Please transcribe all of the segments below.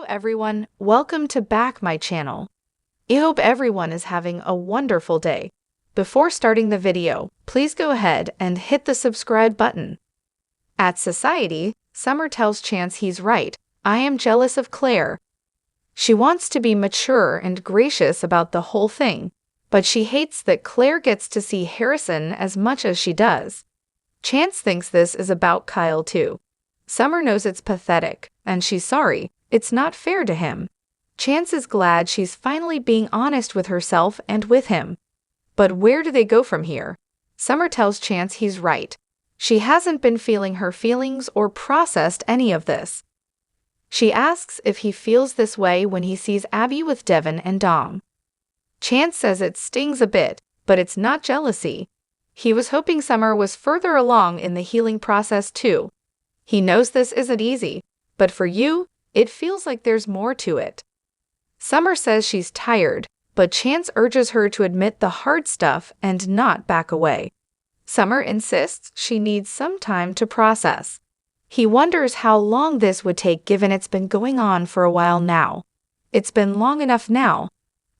everyone, welcome to back my channel. I hope everyone is having a wonderful day. Before starting the video, please go ahead and hit the subscribe button. At Society, Summer tells Chance he's right. I am jealous of Claire. She wants to be mature and gracious about the whole thing, but she hates that Claire gets to see Harrison as much as she does. Chance thinks this is about Kyle too. Summer knows it's pathetic, and she's sorry. It's not fair to him. Chance is glad she's finally being honest with herself and with him. But where do they go from here? Summer tells Chance he's right. She hasn't been feeling her feelings or processed any of this. She asks if he feels this way when he sees Abby with Devin and Dom. Chance says it stings a bit, but it's not jealousy. He was hoping Summer was further along in the healing process too. He knows this isn't easy, but for you, it feels like there's more to it. Summer says she's tired, but Chance urges her to admit the hard stuff and not back away. Summer insists she needs some time to process. He wonders how long this would take given it's been going on for a while now. It's been long enough now.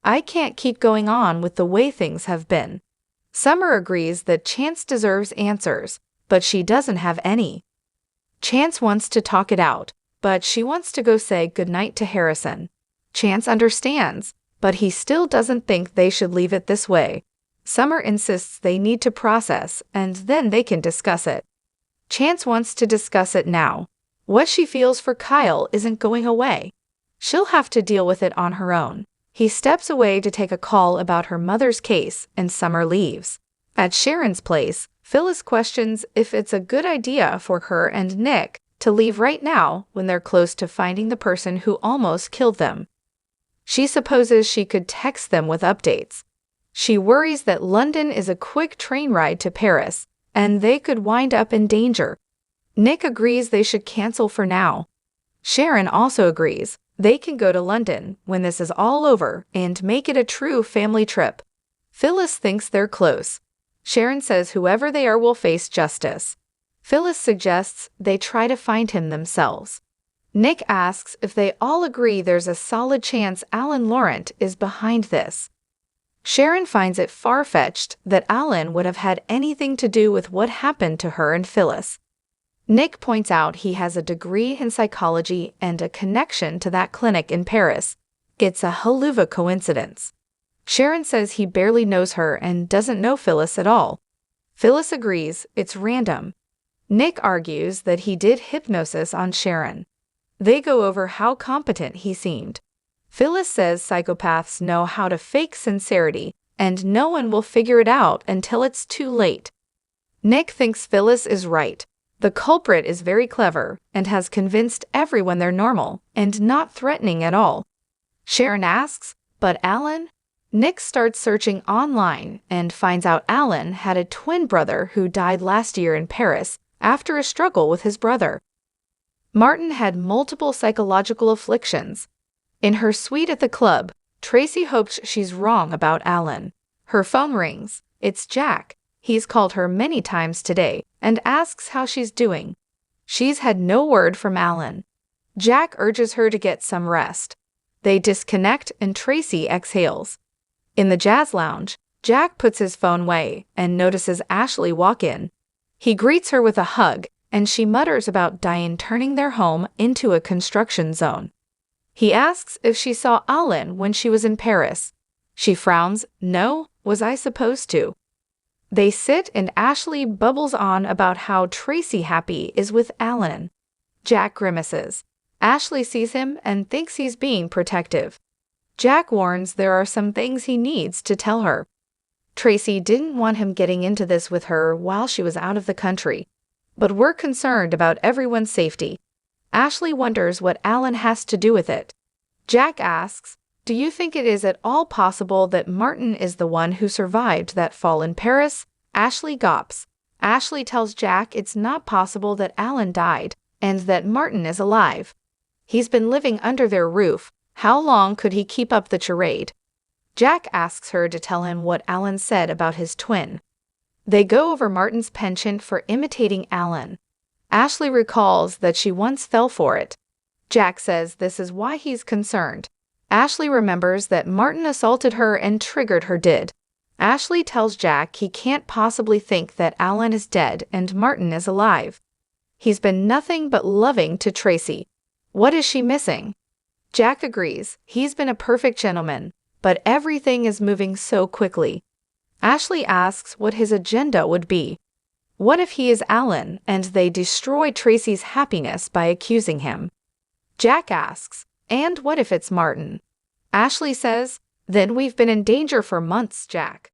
I can't keep going on with the way things have been. Summer agrees that Chance deserves answers, but she doesn't have any. Chance wants to talk it out, but she wants to go say goodnight to Harrison. Chance understands, but he still doesn't think they should leave it this way. Summer insists they need to process, and then they can discuss it. Chance wants to discuss it now. What she feels for Kyle isn't going away. She'll have to deal with it on her own. He steps away to take a call about her mother's case, and Summer leaves. At Sharon's place, Phyllis questions if it's a good idea for her and Nick to leave right now when they're close to finding the person who almost killed them. She supposes she could text them with updates. She worries that London is a quick train ride to Paris, and they could wind up in danger. Nick agrees they should cancel for now. Sharon also agrees they can go to London when this is all over and make it a true family trip. Phyllis thinks they're close. Sharon says whoever they are will face justice. Phyllis suggests they try to find him themselves. Nick asks if they all agree there's a solid chance Alan Laurent is behind this. Sharon finds it far-fetched that Alan would have had anything to do with what happened to her and Phyllis. Nick points out he has a degree in psychology and a connection to that clinic in Paris. It's a haluva coincidence. Sharon says he barely knows her and doesn't know Phyllis at all. Phyllis agrees it's random. Nick argues that he did hypnosis on Sharon. They go over how competent he seemed. Phyllis says psychopaths know how to fake sincerity, and no one will figure it out until it's too late. Nick thinks Phyllis is right. The culprit is very clever and has convinced everyone they're normal and not threatening at all. Sharon asks, but Alan? Nick starts searching online and finds out Alan had a twin brother who died last year in Paris after a struggle with his brother. Martin had multiple psychological afflictions. In her suite at the club, Tracy hopes she's wrong about Alan. Her phone rings. It's Jack. He's called her many times today and asks how she's doing. She's had no word from Alan. Jack urges her to get some rest. They disconnect and Tracy exhales. In the jazz lounge, Jack puts his phone away and notices Ashley walk in. He greets her with a hug, and she mutters about Diane turning their home into a construction zone. He asks if she saw Alan when she was in Paris. She frowns. No, was I supposed to? They sit and Ashley bubbles on about how Tracy happy is with Alan. Jack grimaces. Ashley sees him and thinks he's being protective. Jack warns there are some things he needs to tell her. Tracy didn't want him getting into this with her while she was out of the country. But we're concerned about everyone's safety. Ashley wonders what Alan has to do with it. Jack asks, do you think it is at all possible that Martin is the one who survived that fall in Paris? Ashley gawps. Ashley tells Jack it's not possible that Alan died, and that Martin is alive. He's been living under their roof. How long could he keep up the charade? Jack asks her to tell him what Alan said about his twin. They go over Martin's penchant for imitating Alan. Ashley recalls that she once fell for it. Jack says this is why he's concerned. Ashley remembers that Martin assaulted her and triggered her did. Ashley tells Jack he can't possibly think that Alan is dead and Martin is alive. He's been nothing but loving to Tracy. What is she missing? Jack agrees, he's been a perfect gentleman, but everything is moving so quickly. Ashley asks what his agenda would be. What if he is Alan and they destroy Tracy's happiness by accusing him? Jack asks, and what if it's Martin? Ashley says, then we've been in danger for months, Jack.